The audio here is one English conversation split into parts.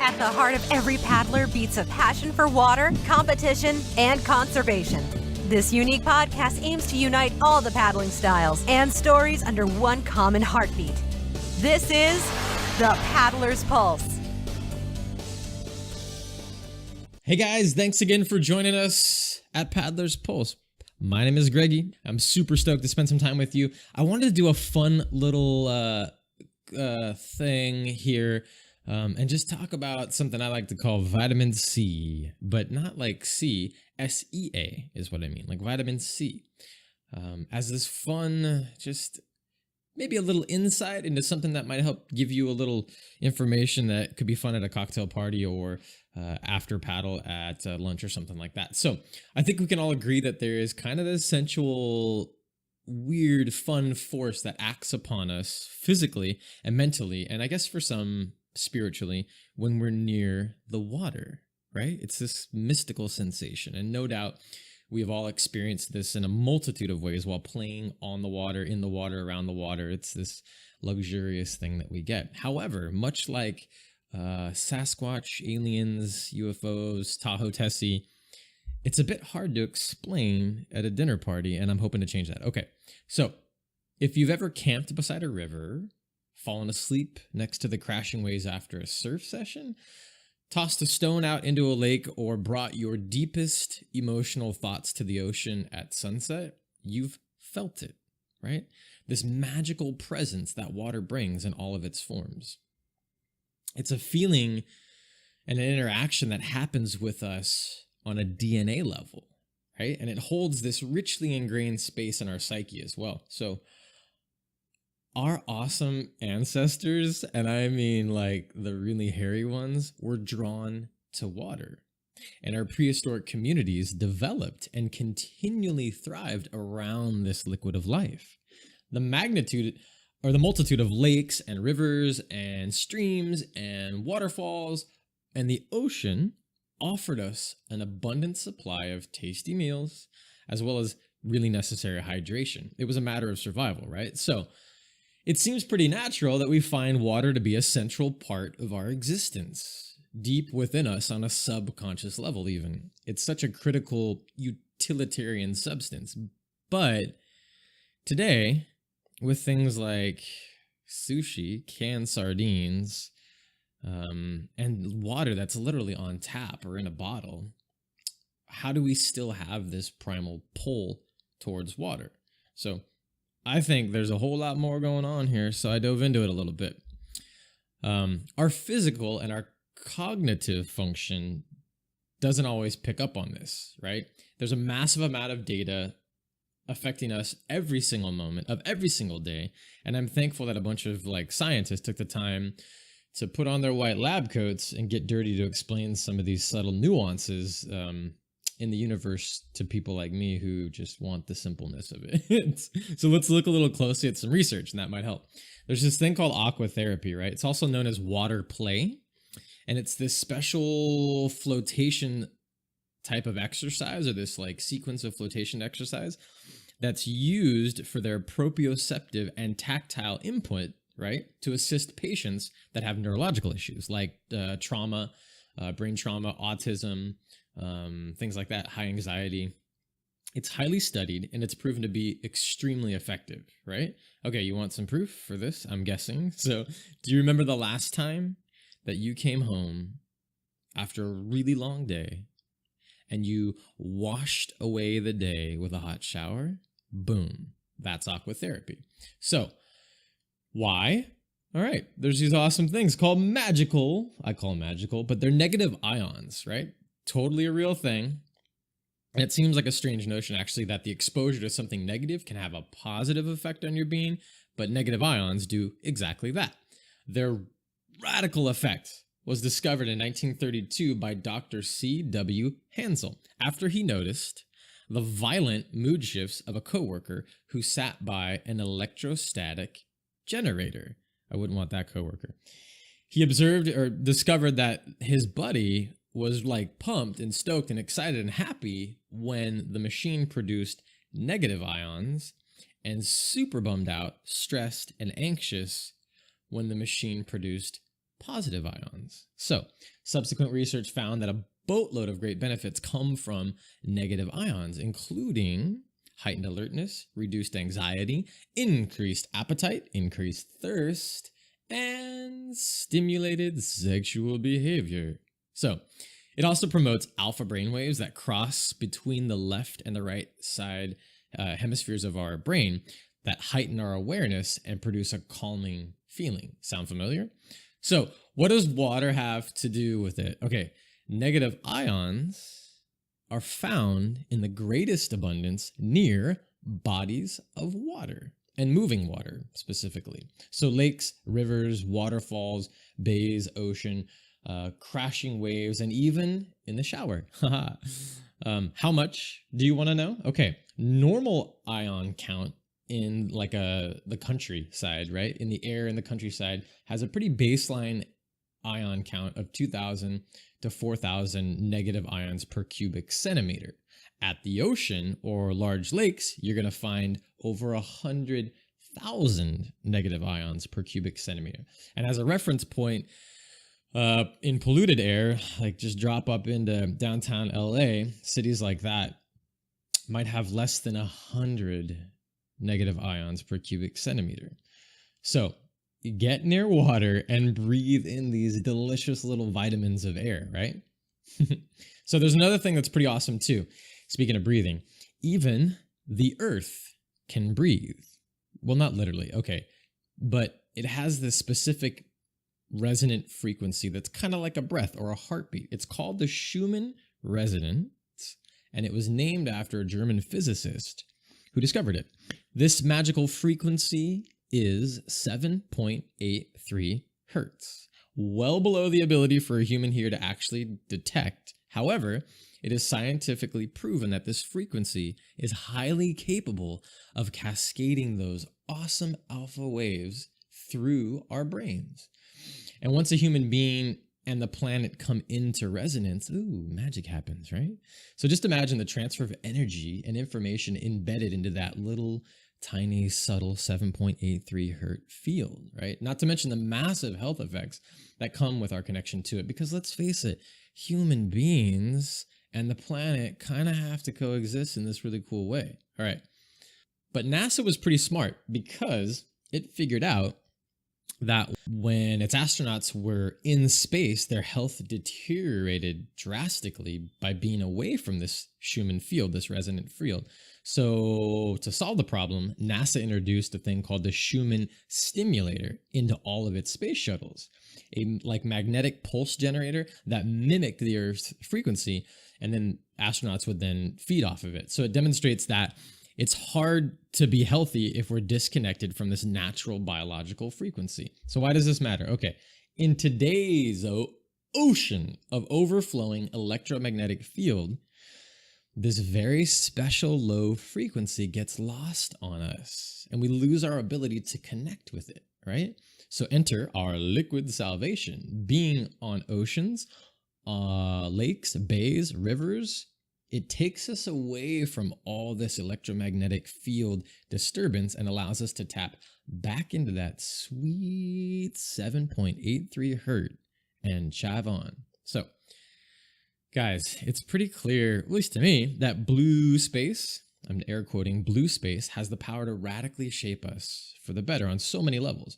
At the heart of every paddler beats a passion for water, competition, and conservation. This unique podcast aims to unite all the paddling styles and stories under one common heartbeat. This is the Paddler's Pulse. Hey guys, thanks again for joining us at Paddler's Pulse. My name is Greggy. I'm super stoked to spend some time with you. I wanted to do a fun little thing here and just talk about something I like to call vitamin C, but not like C, S-E-A is what I mean, like vitamin C. As this fun, just maybe a little insight into something that might help give you a little information that could be fun at a cocktail party or after paddle at lunch or something like that. So I think we can all agree that there is kind of this sensual, weird, fun force that acts upon us physically and mentally, and I guess for some spiritually, when we're near the water, right? It's this mystical sensation, and no doubt we have all experienced this in a multitude of ways while playing on the water, in the water, around the water. It's this luxurious thing that we get. However, much like Sasquatch, aliens, UFOs, Tahoe Tessie, it's a bit hard to explain at a dinner party, and I'm hoping to change that. Okay, so if you've ever camped beside a river, fallen asleep next to the crashing waves after a surf session, tossed a stone out into a lake, or brought your deepest emotional thoughts to the ocean at sunset, you've felt it, right? This magical presence that water brings in all of its forms. It's a feeling and an interaction that happens with us on a DNA level, right? And it holds this richly ingrained space in our psyche as well. So our awesome ancestors, and I mean like the really hairy ones, were drawn to water. And our prehistoric communities developed and continually thrived around this liquid of life. The magnitude or the multitude of lakes and rivers and streams and waterfalls and the ocean offered us an abundant supply of tasty meals as well as really necessary hydration. It was a matter of survival, right? So it seems pretty natural that we find water to be a central part of our existence, deep within us on a subconscious level even. It's such a critical utilitarian substance. But today, with things like sushi, canned sardines, and water that's literally on tap or in a bottle, how do we still have this primal pull towards water? So I think there's a whole lot more going on here, so I dove into it a little bit. Our physical and our cognitive function doesn't always pick up on this, right? There's a massive amount of data affecting us every single moment of every single day, and I'm thankful that a bunch of scientists took the time to put on their white lab coats and get dirty to explain some of these subtle nuances in the universe to people like me who just want the simpleness of it. So let's look a little closely at some research, and that might help. There's this thing called aquatherapy, right? It's also known as water play, and it's this special flotation type of exercise, or this sequence of flotation exercise that's used for their proprioceptive and tactile input, right, to assist patients that have neurological issues like trauma, brain trauma, autism, things like that, high anxiety. It's highly studied and it's proven to be extremely effective, right? Okay, you want some proof for this, I'm guessing. So do you remember the last time that you came home after a really long day and you washed away the day with a hot shower? Boom, that's aquatherapy. So why? All right, there's these awesome things called magical, I call them magical, but they're negative ions, right? Totally a real thing. And it seems like a strange notion, actually, that the exposure to something negative can have a positive effect on your being, but negative ions do exactly that. Their radical effect was discovered in 1932 by Dr. C.W. Hansel after he noticed the violent mood shifts of a coworker who sat by an electrostatic generator. I wouldn't want that coworker. He observed or discovered that his buddy was pumped and stoked and excited and happy when the machine produced negative ions, and super bummed out, stressed, and anxious when the machine produced positive ions. So, subsequent research found that a boatload of great benefits come from negative ions, including heightened alertness, reduced anxiety, increased appetite, increased thirst, and stimulated sexual behavior. So, it also promotes alpha brainwaves that cross between the left and the right side hemispheres of our brain that heighten our awareness and produce a calming feeling. Sound familiar? So, what does water have to do with it? Okay, negative ions are found in the greatest abundance near bodies of water and moving water specifically. So lakes, rivers, waterfalls, bays, ocean, crashing waves, and even in the shower. How much do you want to know? Okay, normal ion count in like the countryside, right? In the air in the countryside has a pretty baseline ion count of 2,000 to 4,000 negative ions per cubic centimeter. At the ocean or large lakes, you're going to find over 100,000 negative ions per cubic centimeter. And as a reference point, in polluted air, like just drop up into downtown LA, cities like that might have less than 100 negative ions per cubic centimeter. So get near water and breathe in these delicious little vitamins of air, right? So there's another thing that's pretty awesome too. Speaking of breathing, even the earth can breathe. Well, not literally, okay. But it has this specific resonant frequency that's kind of like a breath or a heartbeat. It's called the Schumann resonance, and it was named after a German physicist who discovered it. This magical frequency is 7.83 hertz, well below the ability for a human ear to actually detect. However, it is scientifically proven that this frequency is highly capable of cascading those awesome alpha waves through our brains. And once a human being and the planet come into resonance, ooh, magic happens, right? So just imagine the transfer of energy and information embedded into that little tiny, subtle 7.83 hertz field, right? Not to mention the massive health effects that come with our connection to it. Because let's face it, human beings and the planet kind of have to coexist in this really cool way. All right. But NASA was pretty smart because it figured out that when its astronauts were in space, their health deteriorated drastically by being away from this Schumann field, this resonant field. So to solve the problem, NASA introduced a thing called the Schumann stimulator into all of its space shuttles, a like magnetic pulse generator that mimicked the Earth's frequency, and then astronauts would then feed off of it. So it demonstrates that it's hard to be healthy if we're disconnected from this natural biological frequency. So why does this matter? Okay, in today's ocean of overflowing electromagnetic field, this very special low frequency gets lost on us and we lose our ability to connect with it, right? So enter our liquid salvation. Being on oceans, lakes, bays, rivers, it takes us away from all this electromagnetic field disturbance and allows us to tap back into that sweet 7.83 hertz and chive on. So, guys, it's pretty clear, at least to me, that blue space, I'm air quoting, blue space has the power to radically shape us for the better on so many levels.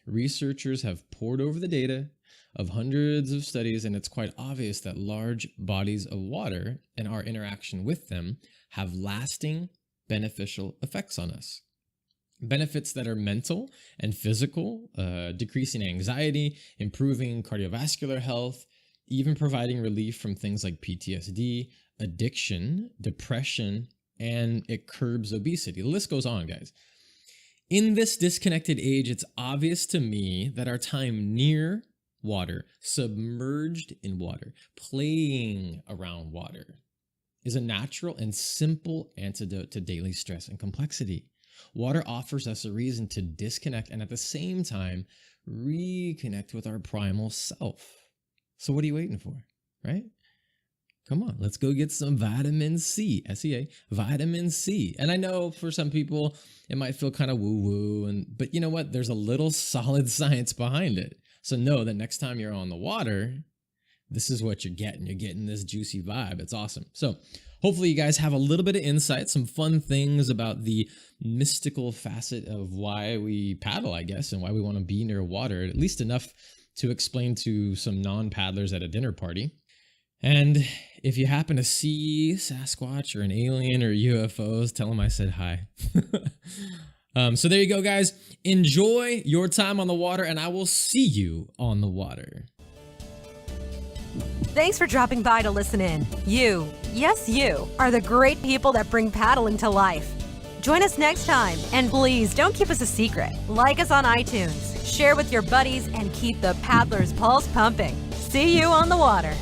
Researchers have pored over the data of hundreds of studies, and it's quite obvious that large bodies of water and our interaction with them have lasting beneficial effects on us. Benefits that are mental and physical, decreasing anxiety, improving cardiovascular health, even providing relief from things like PTSD, addiction, depression, and it curbs obesity. The list goes on, guys. In this disconnected age, it's obvious to me that our time near water, submerged in water, playing around water, is a natural and simple antidote to daily stress and complexity. Water offers us a reason to disconnect and at the same time reconnect with our primal self. So what are you waiting for, right? Come on, let's go get some vitamin C, SEA, vitamin C. And I know for some people it might feel kind of woo-woo, but you know what? There's a little solid science behind it. So know that next time you're on the water, this is what you're getting. You're getting this juicy vibe. It's awesome. So hopefully you guys have a little bit of insight, some fun things about the mystical facet of why we paddle, I guess, and why we want to be near water, at least enough to explain to some non-paddlers at a dinner party. And if you happen to see Sasquatch or an alien or UFOs, tell them I said hi. So there you go, guys. Enjoy your time on the water, and I will see you on the water. Thanks for dropping by to listen in. You, yes you, are the great people that bring paddling to life. Join us next time, and please don't keep us a secret. Like us on iTunes, share with your buddies, and keep the paddler's pulse pumping. See you on the water.